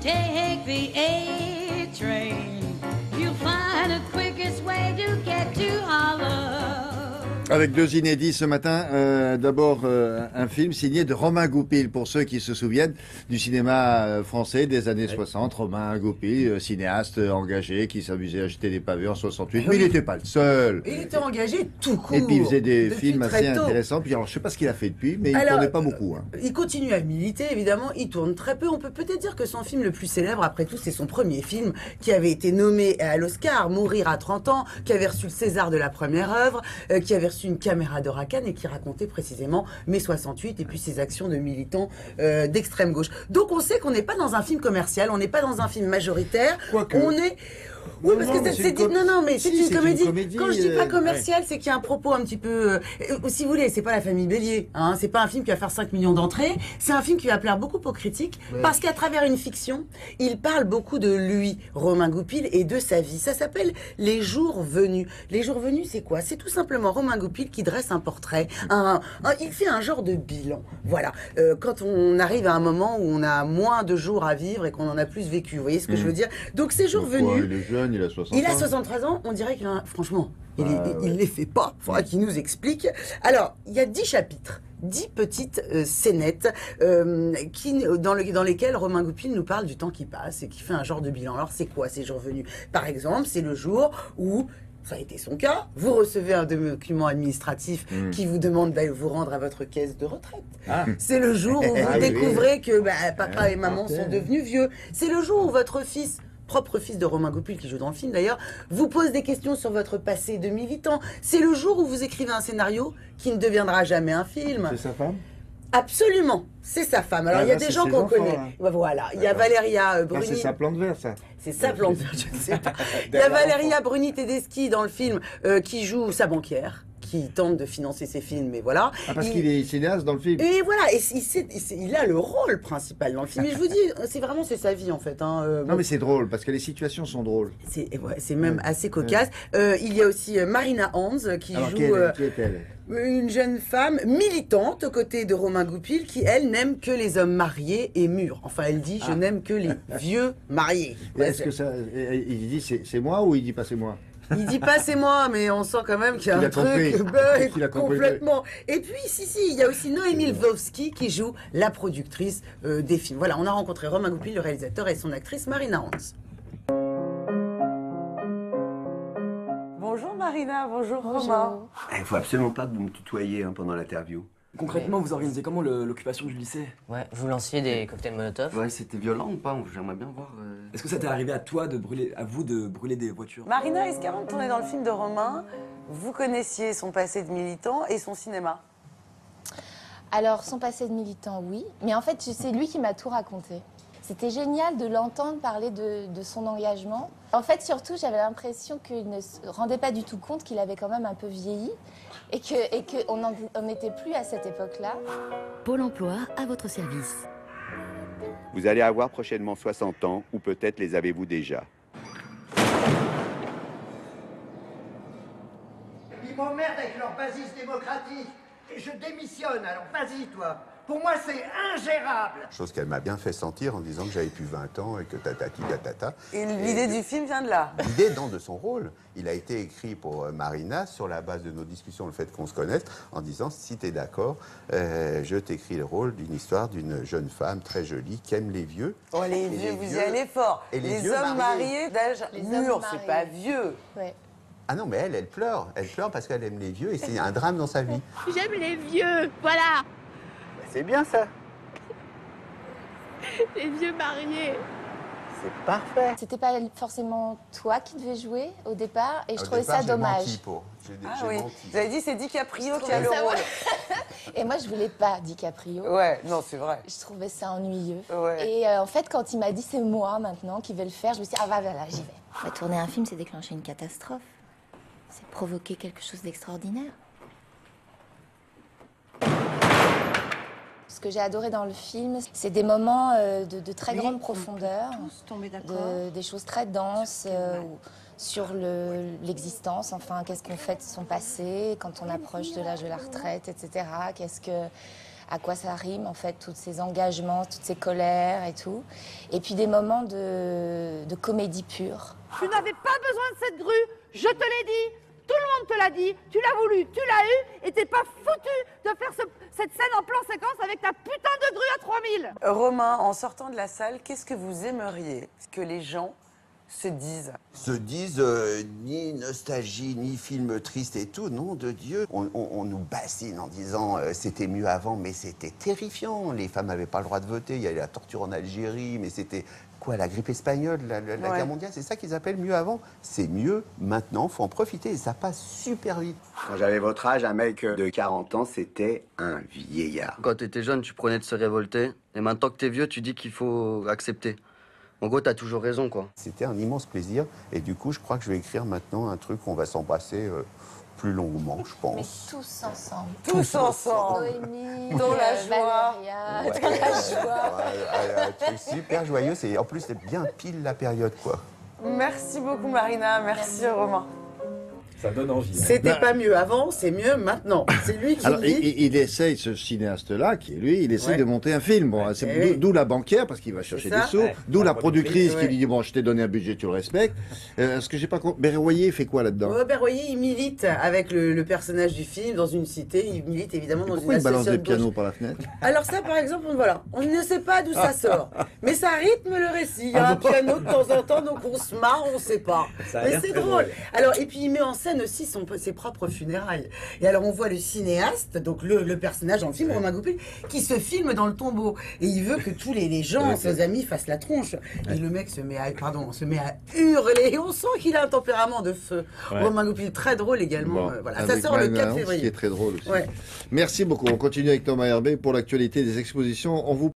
take the A train. You'll find the quickest way to get to Harlem. Avec deux inédits ce matin. D'abord, un film signé de Romain Goupil, pour ceux qui se souviennent du cinéma français des années 60. Romain Goupil, cinéaste engagé, qui s'amusait à jeter des pavés en 68. Mais il n'était pas le seul. Il était engagé tout court. Et puis il faisait des depuis films très assez tôt. intéressants. Puis alors, je ne sais pas ce qu'il a fait depuis, mais il ne tournait pas beaucoup. Hein. Il continue à militer, évidemment. Il tourne très peu. On peut peut-être dire que son film le plus célèbre, après tout, c'est son premier film, qui avait été nommé à l'Oscar, Mourir à 30 ans, qui avait reçu le César de la première œuvre, qui avait reçu une caméra d'or à Cannes et qui racontait précisément mai 68 et puis ses actions de militants d'extrême gauche. Donc on sait qu'on n'est pas dans un film commercial, on n'est pas dans un film majoritaire. Quoique. On est... Oui, parce que c'est dit. Non, mais c'est une comédie. Quand je dis pas commercial, c'est qu'il y a un propos un petit peu. Si vous voulez, c'est pas La Famille Bélier. Hein, c'est pas un film qui va faire 5 millions d'entrées. C'est un film qui va plaire beaucoup aux critiques parce qu'à travers une fiction, il parle beaucoup de lui, Romain Goupil, et de sa vie. Ça s'appelle Les Jours Venus. Les Jours Venus, c'est quoi? C'est tout simplement Romain Goupil qui dresse un portrait. Il fait un genre de bilan. Voilà. Quand on arrive à un moment où on a moins de jours à vivre et qu'on en a plus vécu. Vous voyez ce que je veux dire? Donc ces jours venus. Il est jeune, il a 60 ans. Il a 63 ans, on dirait qu'il a... Franchement, il les fait pas. Il faudra qu'il nous explique. Alors, il y a 10 chapitres. 10 petites scénettes dans lesquelles Romain Goupil nous parle du temps qui passe et qui fait un genre de bilan. Alors, c'est quoi ces jours venus? Par exemple, c'est le jour où... Ça a été son cas. Vous recevez un document administratif qui vous demande d'aller vous rendre à votre caisse de retraite. C'est le jour où vous découvrez que papa et maman sont devenus vieux. C'est le jour où votre propre fils de Romain Goupil, qui joue dans le film d'ailleurs, vous pose des questions sur votre passé de militant. C'est le jour où vous écrivez un scénario qui ne deviendra jamais un film. C'est sa femme? Absolument, c'est sa femme. Alors il y a des gens qu'on connaît. Voilà, il y a Valéria Bruni. C'est sa plante verte, ça. C'est sa plante verte, je ne sais pas. Il y a Valéria Bruni Tedeschi dans le film qui joue sa banquière, qui tente de financer ses films, mais voilà. Parce qu'il est cinéaste dans le film. Et voilà, et il a le rôle principal dans le film. Et je vous dis, c'est sa vie en fait. Non, mais c'est drôle, parce que les situations sont drôles. C'est même assez cocasse. Il y a aussi Marina Hans qui joue... Qui est-elle? Une jeune femme militante aux côtés de Romain Goupil qui, elle, n'aime que les hommes mariés et mûrs. Enfin, elle dit « je n'aime que les vieux mariés ». Est-ce que ça... Il dit « c'est moi » ou il dit pas « c'est moi » ? Il dit pas c'est moi, mais on sent quand même qu'il y a un truc complètement. Et puis, il y a aussi Noémie Lvovsky qui joue la productrice des films. Voilà, on a rencontré Romain Goupil, le réalisateur, et son actrice Marina Hans. Bonjour Marina, bonjour Romain. Il faut absolument pas me tutoyer pendant l'interview. Concrètement, vous organisez comment l'occupation du lycée? Ouais, vous lanciez des cocktails Molotov. Ouais, c'était violent ou pas? J'aimerais bien voir. Est-ce que ça t'est arrivé à toi de vous de brûler des voitures? Marina, est-ce qu'avant de tourner dans le film de Romain, vous connaissiez son passé de militant et son cinéma? Alors, son passé de militant, oui. Mais en fait, c'est lui qui m'a tout raconté. C'était génial de l'entendre parler de son engagement. En fait, surtout, j'avais l'impression qu'il ne se rendait pas du tout compte qu'il avait quand même un peu vieilli et qu'on n'était plus à cette époque-là. Pôle emploi à votre service. Vous allez avoir prochainement 60 ans, ou peut-être les avez-vous déjà. Ils m'emmerdent avec leur basis démocratique. Et je démissionne, alors vas-y toi. Pour moi, c'est ingérable. Chose qu'elle m'a bien fait sentir en disant que j'avais plus 20 ans et que tatati tatata. Et l'idée du film vient de là. L'idée de son rôle. Il a été écrit pour Marina sur la base de nos discussions, le fait qu'on se connaisse, en disant si tu es d'accord, je t'écris le rôle d'une histoire d'une jeune femme très jolie qui aime les vieux. Oh, les vieux, vous y allez fort. Et les hommes mariés d'âge mûr, c'est pas vieux. Ouais. Ah non, mais elle pleure. Elle pleure parce qu'elle aime les vieux et c'est un drame dans sa vie. J'aime les vieux, voilà. C'est bien ça. Les vieux mariés. C'est parfait. C'était pas forcément toi qui devais jouer au départ et je trouvais départ, ça dommage. J'ai menti. Vous avez dit c'est DiCaprio qui Je a le trouvais ça, rôle. ouais. Et moi je voulais pas DiCaprio. Ouais, non, c'est vrai. Je trouvais ça ennuyeux. Ouais. Et en fait quand il m'a dit c'est moi maintenant qui vais le faire, je me suis dit ah bah voilà, j'y vais. Tourner un film, c'est déclencher une catastrophe. C'est provoquer quelque chose d'extraordinaire. Ce que j'ai adoré dans le film, c'est des moments de très grande profondeur, des choses très denses sur l'existence, enfin, qu'est-ce qu'on fait de son passé quand on approche de l'âge de la retraite, etc. à quoi ça rime en fait, tous ces engagements, toutes ces colères et tout. Et puis des moments de comédie pure. Tu n'avais pas besoin de cette grue, je te l'ai dit, tout le monde te l'a dit, tu l'as voulu, tu l'as eu, et t'es pas foutu de faire cette scène en plan séquence avec ta putain de grue à 3000. Romain, en sortant de la salle, qu'est-ce que vous aimeriez que les gens se disent ni nostalgie, ni film triste et tout, nom de Dieu. On nous bassine en disant c'était mieux avant, mais c'était terrifiant. Les femmes n'avaient pas le droit de voter, il y avait la torture en Algérie, mais c'était quoi, la grippe espagnole, la guerre mondiale, c'est ça qu'ils appellent mieux avant. C'est mieux maintenant, faut en profiter et ça passe super vite. Quand j'avais votre âge, un mec de 40 ans, c'était un vieillard. Quand t'étais jeune, tu prenais de se révolter, et maintenant que t'es vieux, tu dis qu'il faut accepter. En gros, t'as toujours raison, quoi. C'était un immense plaisir. Et du coup, je crois que je vais écrire maintenant un truc où on va s'embrasser plus longuement, je pense. Mais tous ensemble. Tous ensemble. Noémie, dans la joie. Valéria, dans la joie. Un truc super joyeux. En plus, c'est bien pile la période, quoi. Merci beaucoup, Marina. Merci, Romain. Ça donne envie. C'était pas mieux avant, c'est mieux maintenant. C'est lui qui Alors, dit. il essaye, ce cinéaste-là, qui est lui, il essaye de monter un film. Bon, d'où la banquière, parce qu'il va chercher des sous. D'où la productrice qui lui dit, bon, je t'ai donné un budget, tu le respectes. Ce que j'ai pas compris, Berroyer fait quoi là-dedans? Berroyer, il milite avec le personnage du film dans une cité. Il milite évidemment dans une association. Pourquoi il balance des pianos par la fenêtre? Alors ça, par exemple, voilà, on ne sait pas d'où ça sort. Mais ça rythme le récit. Il y a un piano de temps en temps, donc on se marre, on ne sait pas. Mais c'est drôle. Alors, et puis il met en scène aussi ses propres funérailles. Et alors on voit le cinéaste, donc le personnage dans le film, Romain Goupil, qui se filme dans le tombeau. Et il veut que tous les gens, ses amis, fassent la tronche. Et le mec se met à hurler. Et on sent qu'il a un tempérament de feu. Romain Goupil, très drôle également. Voilà. Ça sort le 4 février. Ce qui est très drôle aussi. Merci beaucoup. On continue avec Thomas Herbet pour l'actualité des expositions. On vous